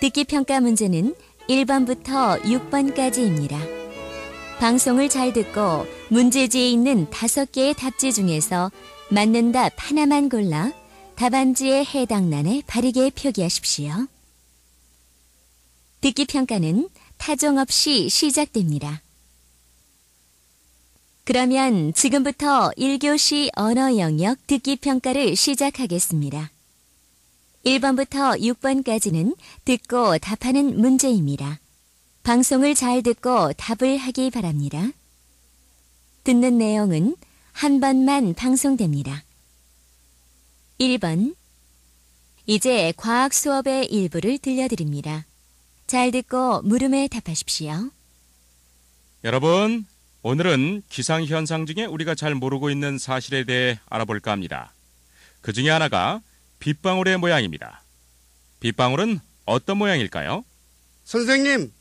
듣기 평가 문제는 1번부터 6번까지입니다. 방송을 잘 듣고 문제지에 있는 5개의 답지 중에서 맞는 답 하나만 골라 답안지에 해당 란에 바르게 표기하십시오. 듣기 평가는 타종 없이 시작됩니다. 그러면 지금부터 1교시 언어 영역 듣기 평가를 시작하겠습니다. 1번부터 6번까지는 듣고 답하는 문제입니다. 방송을 잘 듣고 답을 하기 바랍니다. 듣는 내용은 한 번만 방송됩니다. 1번. 이제 과학 수업의 일부를 들려드립니다. 잘 듣고 물음에 답하십시오. 여러분, 오늘은 기상현상 중에 우리가 잘 모르고 있는 사실에 대해 알아볼까 합니다. 그 중에 하나가 빗방울의 모양입니다. 빗방울은 어떤 모양일까요? 선생님,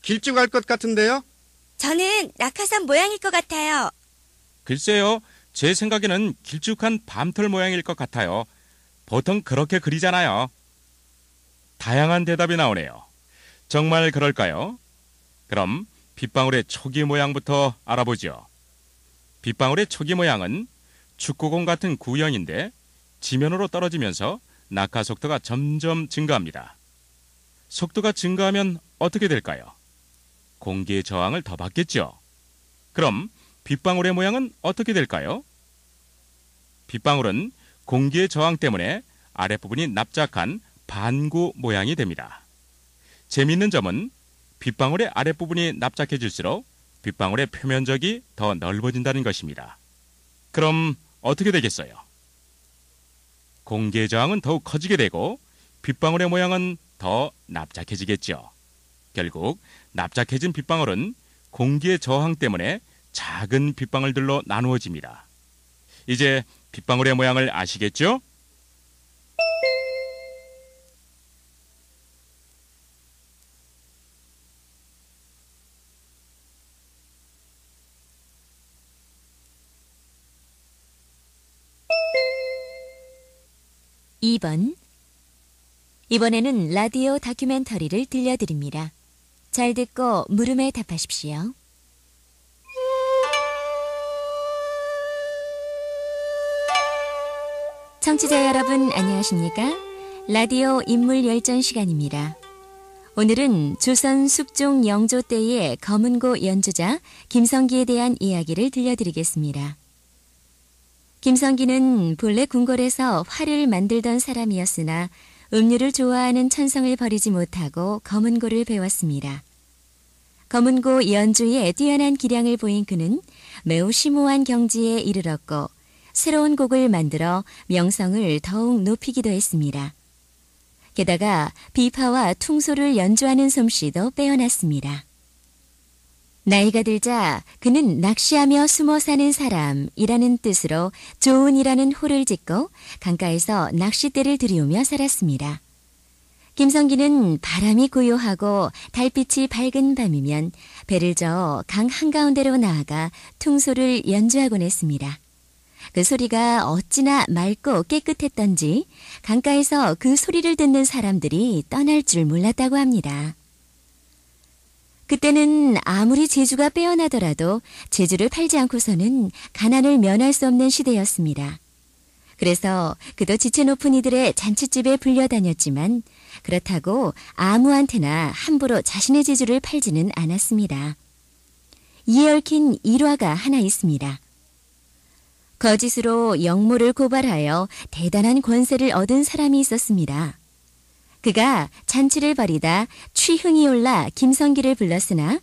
길쭉할 것 같은데요? 저는 낙하산 모양일 것 같아요. 글쎄요, 제 생각에는 길쭉한 밤털 모양일 것 같아요. 보통 그렇게 그리잖아요. 다양한 대답이 나오네요. 정말 그럴까요? 그럼 빗방울의 초기 모양부터 알아보죠. 빗방울의 초기 모양은 축구공 같은 구형인데 지면으로 떨어지면서 낙하 속도가 점점 증가합니다. 속도가 증가하면 어떻게 될까요? 공기의 저항을 더 받겠죠. 그럼 빗방울의 모양은 어떻게 될까요? 빗방울은 공기의 저항 때문에 아랫부분이 납작한 반구 모양이 됩니다. 재미있는 점은 빗방울의 아랫부분이 납작해질수록 빗방울의 표면적이 더 넓어진다는 것입니다. 그럼 어떻게 되겠어요? 공기의 저항은 더욱 커지게 되고 빗방울의 모양은 더 납작해지겠죠. 결국 납작해진 빗방울은 공기의 저항 때문에 작은 빗방울들로 나누어집니다. 이제 빗방울의 모양을 아시겠죠? 이번에는 라디오 다큐멘터리를 들려드립니다. 잘 듣고 물음에 답하십시오. 청취자 여러분 안녕하십니까? 라디오 인물열전 시간입니다. 오늘은 조선 숙종 영조 때의 검은고 연주자 김성기에 대한 이야기를 들려드리겠습니다. 김성기는 본래 궁궐에서 활을 만들던 사람이었으나 음료를 좋아하는 천성을 버리지 못하고 검은고를 배웠습니다. 검은고 연주에 뛰어난 기량을 보인 그는 매우 심오한 경지에 이르렀고 새로운 곡을 만들어 명성을 더욱 높이기도 했습니다. 게다가 비파와 퉁소를 연주하는 솜씨도 빼어났습니다. 나이가 들자 그는 낚시하며 숨어 사는 사람이라는 뜻으로 조은이라는 호를 짓고 강가에서 낚싯대를 들이우며 살았습니다. 김성기는 바람이 고요하고 달빛이 밝은 밤이면 배를 저어 강 한가운데로 나아가 퉁소를 연주하곤 했습니다. 그 소리가 어찌나 맑고 깨끗했던지 강가에서 그 소리를 듣는 사람들이 떠날 줄 몰랐다고 합니다. 그때는 아무리 재주가 빼어나더라도 재주를 팔지 않고서는 가난을 면할 수 없는 시대였습니다. 그래서 그도 지체 높은 이들의 잔치집에 불려다녔지만 그렇다고 아무한테나 함부로 자신의 재주를 팔지는 않았습니다. 이에 얽힌 일화가 하나 있습니다. 거짓으로 영모를 고발하여 대단한 권세를 얻은 사람이 있었습니다. 그가 잔치를 벌이다 취흥이 올라 김성기를 불렀으나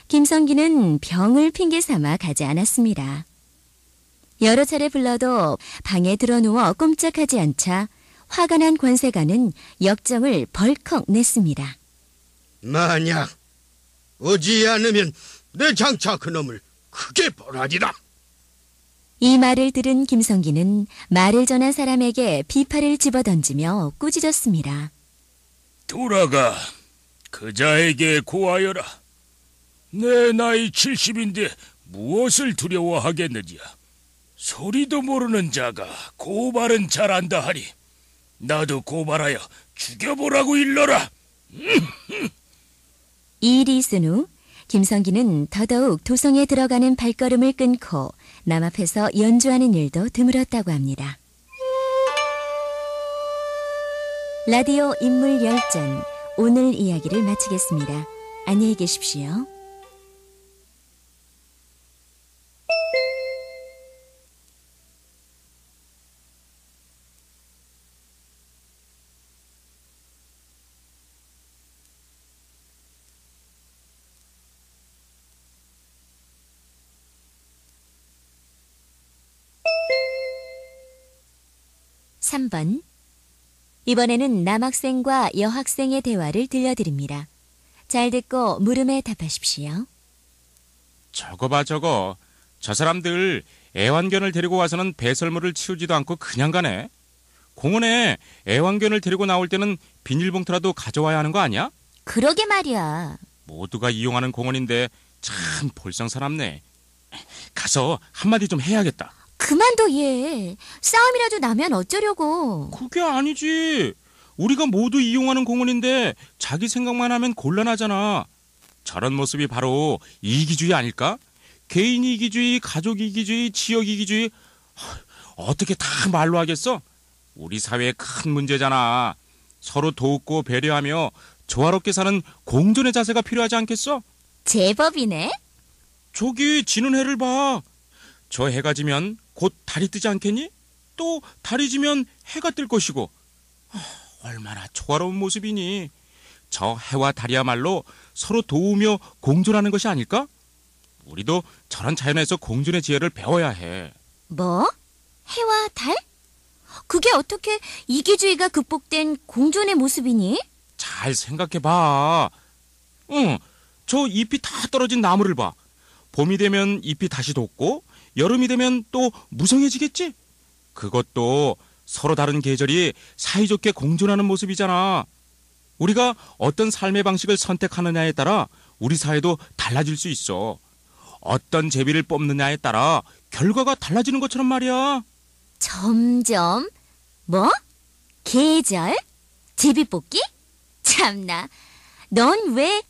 김성기는 병을 핑계 삼아 가지 않았습니다. 여러 차례 불러도 방에 들어누워 꼼짝하지 않자 화가 난 권세가는 역정을 벌컥 냈습니다. 만약 오지 않으면 내 장차 그놈을 크게 벌하리라. 이 말을 들은 김성기는 말을 전한 사람에게 비파를 집어던지며 꾸짖었습니다. 돌아가 그자에게 고하여라. 내 나이 70인데 무엇을 두려워하겠느냐. 소리도 모르는 자가 고발은 잘한다 하니 나도 고발하여 죽여보라고 일러라. 이 일이 있은 후 김성기는 더더욱 도성에 들어가는 발걸음을 끊고 남 앞에서 연주하는 일도 드물었다고 합니다. 라디오 인물 열전, 오늘 이야기를 마치겠습니다. 안녕히 계십시오. 삼 번. 이번에는 남학생과 여학생의 대화를 들려드립니다. 잘 듣고 물음에 답하십시오. 저거 봐 저거. 저 사람들 애완견을 데리고 와서는 배설물을 치우지도 않고 그냥 가네. 공원에 애완견을 데리고 나올 때는 비닐봉투라도 가져와야 하는 거 아니야? 그러게 말이야. 모두가 이용하는 공원인데 참 볼썽사납네. 가서 한마디 좀 해야겠다. 그만둬 얘. 싸움이라도 나면 어쩌려고. 그게 아니지. 우리가 모두 이용하는 공원인데 자기 생각만 하면 곤란하잖아. 저런 모습이 바로 이기주의 아닐까? 개인 이기주의, 가족 이기주의, 지역 이기주의. 어떻게 다 말로 하겠어? 우리 사회의 큰 문제잖아. 서로 돕고 배려하며 조화롭게 사는 공존의 자세가 필요하지 않겠어? 제법이네. 저기 지는 해를 봐. 저 해가 지면 곧 달이 뜨지 않겠니? 또 달이 지면 해가 뜰 것이고. 얼마나 조화로운 모습이니. 저 해와 달이야말로 서로 도우며 공존하는 것이 아닐까? 우리도 저런 자연에서 공존의 지혜를 배워야 해. 뭐? 해와 달? 그게 어떻게 이기주의가 극복된 공존의 모습이니? 잘 생각해봐. 저 잎이 다 떨어진 나무를 봐. 봄이 되면 잎이 다시 돋고 여름이 되면 또 무성해지겠지? 그것도 서로 다른 계절이 사이좋게 공존하는 모습이잖아. 우리가 어떤 삶의 방식을 선택하느냐에 따라 우리 사회도 달라질 수 있어. 어떤 제비를 뽑느냐에 따라 결과가 달라지는 것처럼 말이야. 점점. 뭐? 계절? 제비뽑기? 참나. 넌 왜...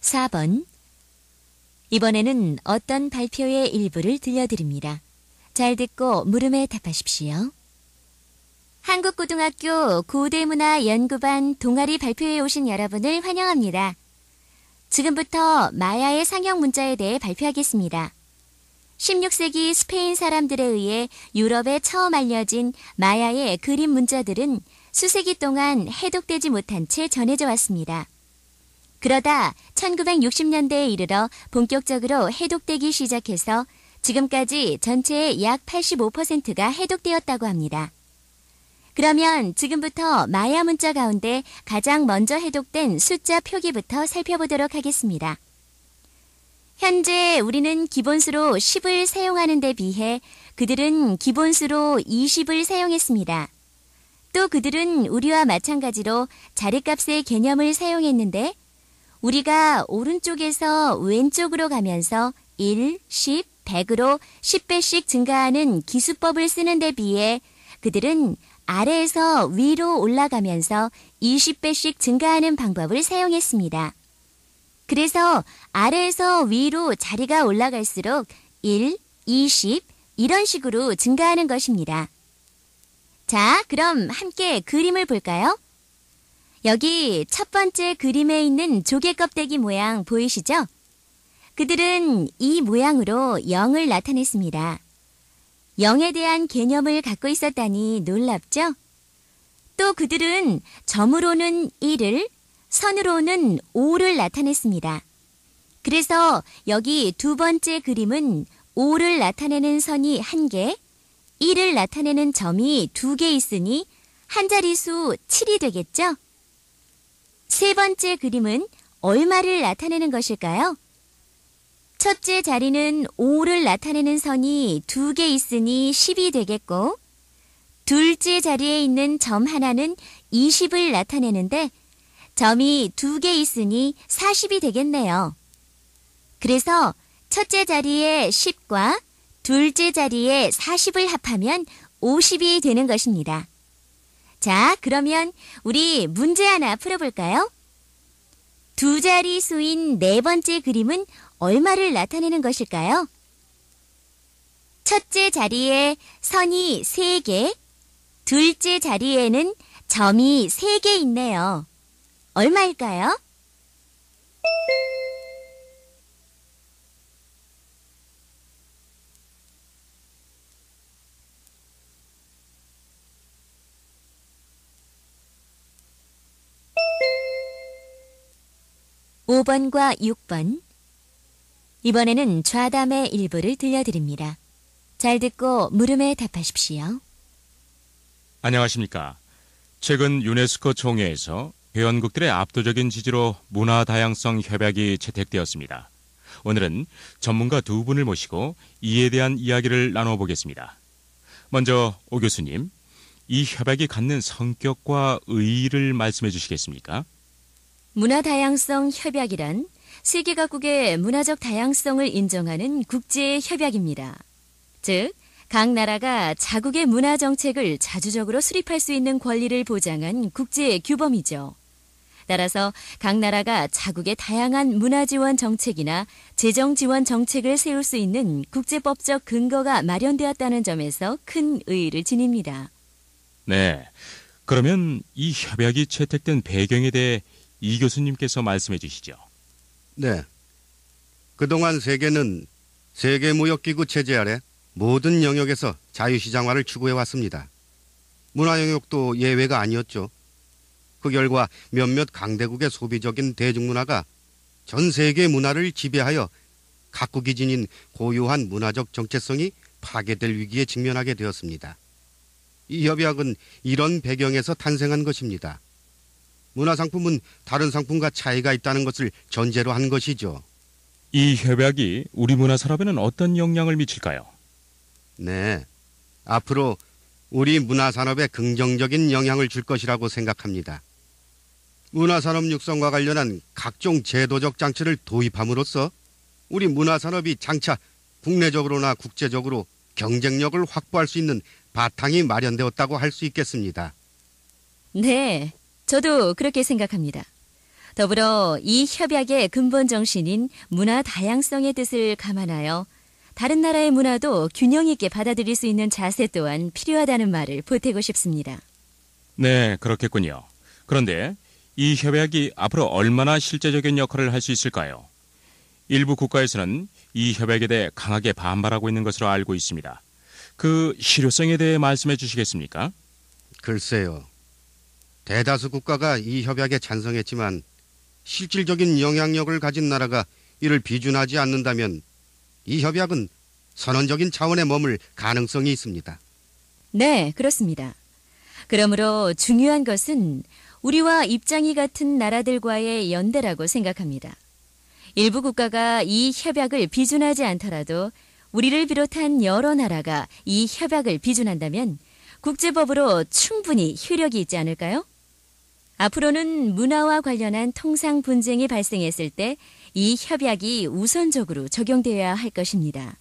4번. 이번에는 어떤 발표의 일부를 들려드립니다. 잘 듣고 물음에 답하십시오. 한국고등학교 고대문화연구반 동아리 발표에 오신 여러분을 환영합니다. 지금부터 마야의 상형 문자에 대해 발표하겠습니다. 16세기 스페인 사람들에 의해 유럽에 처음 알려진 마야의 그림 문자들은 수세기 동안 해독되지 못한 채 전해져 왔습니다. 그러다 1960년대에 이르러 본격적으로 해독되기 시작해서 지금까지 전체의 약 85%가 해독되었다고 합니다. 그러면 지금부터 마야 문자 가운데 가장 먼저 해독된 숫자 표기부터 살펴보도록 하겠습니다. 현재 우리는 기본수로 10을 사용하는 데 비해 그들은 기본수로 20을 사용했습니다. 또 그들은 우리와 마찬가지로 자리값의 개념을 사용했는데 우리가 오른쪽에서 왼쪽으로 가면서 1, 10, 100으로 10배씩 증가하는 기수법을 쓰는 데 비해 그들은 아래에서 위로 올라가면서 20배씩 증가하는 방법을 사용했습니다. 그래서 아래에서 위로 자리가 올라갈수록 1, 20 이런 식으로 증가하는 것입니다. 자, 그럼 함께 그림을 볼까요? 여기 첫 번째 그림에 있는 조개 껍데기 모양 보이시죠? 그들은 이 모양으로 0을 나타냈습니다. 0에 대한 개념을 갖고 있었다니 놀랍죠? 또 그들은 점으로는 1을, 선으로는 5를 나타냈습니다. 그래서 여기 두 번째 그림은 5를 나타내는 선이 1개, 1을 나타내는 점이 2개 있으니 한 자릿수 7이 되겠죠? 세 번째 그림은 얼마를 나타내는 것일까요? 첫째 자리는 5를 나타내는 선이 2개 있으니 10이 되겠고, 둘째 자리에 있는 점 하나는 20을 나타내는데 점이 2개 있으니 40이 되겠네요. 그래서 첫째 자리에 10과 둘째 자리에 40을 합하면 50이 되는 것입니다. 자, 그러면 우리 문제 하나 풀어볼까요? 두 자리 수인 네 번째 그림은 얼마를 나타내는 것일까요? 첫째 자리에 선이 3개, 둘째 자리에는 점이 3개 있네요. 얼마일까요? (5번과 6번) 이번에는 좌담의 일부를 들려드립니다. 잘 듣고 물음에 답하십시오. 안녕하십니까. 최근 유네스코 총회에서 회원국들의 압도적인 지지로 문화 다양성 협약이 채택되었습니다. 오늘은 전문가 2분을 모시고 이에 대한 이야기를 나눠보겠습니다. 먼저 오 교수님, 이 협약이 갖는 성격과 의의를 말씀해 주시겠습니까? 문화 다양성 협약이란 세계 각국의 문화적 다양성을 인정하는 국제 협약입니다. 즉, 각 나라가 자국의 문화 정책을 자주적으로 수립할 수 있는 권리를 보장한 국제 규범이죠. 따라서 각 나라가 자국의 다양한 문화 지원 정책이나 재정 지원 정책을 세울 수 있는 국제법적 근거가 마련되었다는 점에서 큰 의의를 지닙니다. 네. 그러면 이 협약이 채택된 배경에 대해 이 교수님께서 말씀해 주시죠. 네. 그동안 세계는 세계무역기구 체제 아래 모든 영역에서 자유시장화를 추구해왔습니다. 문화 영역도 예외가 아니었죠. 그 결과 몇몇 강대국의 소비적인 대중문화가 전 세계 문화를 지배하여 각국이 지닌 고유한 문화적 정체성이 파괴될 위기에 직면하게 되었습니다. 이 협약은 이런 배경에서 탄생한 것입니다. 문화상품은 다른 상품과 차이가 있다는 것을 전제로 한 것이죠. 이 협약이 우리 문화 산업에는 어떤 영향을 미칠까요? 네, 앞으로 우리 문화산업에 긍정적인 영향을 줄 것이라고 생각합니다. 문화산업 육성과 관련한 각종 제도적 장치를 도입함으로써 우리 문화산업이 장차 국내적으로나 국제적으로 경쟁력을 확보할 수 있는 바탕이 마련되었다고 할 수 있겠습니다. 네, 저도 그렇게 생각합니다. 더불어 이 협약의 근본 정신인 문화 다양성의 뜻을 감안하여 다른 나라의 문화도 균형 있게 받아들일 수 있는 자세 또한 필요하다는 말을 보태고 싶습니다. 네, 그렇겠군요. 그런데 이 협약이 앞으로 얼마나 실제적인 역할을 할 수 있을까요? 일부 국가에서는 이 협약에 대해 강하게 반발하고 있는 것으로 알고 있습니다. 그 실효성에 대해 말씀해 주시겠습니까? 글쎄요. 대다수 국가가 이 협약에 찬성했지만 실질적인 영향력을 가진 나라가 이를 비준하지 않는다면 이 협약은 선언적인 차원에 머물 가능성이 있습니다. 네, 그렇습니다. 그러므로 중요한 것은 우리와 입장이 같은 나라들과의 연대라고 생각합니다. 일부 국가가 이 협약을 비준하지 않더라도 우리를 비롯한 여러 나라가 이 협약을 비준한다면 국제법으로 충분히 효력이 있지 않을까요? 앞으로는 문화와 관련한 통상 분쟁이 발생했을 때 이 협약이 우선적으로 적용되어야 할 것입니다.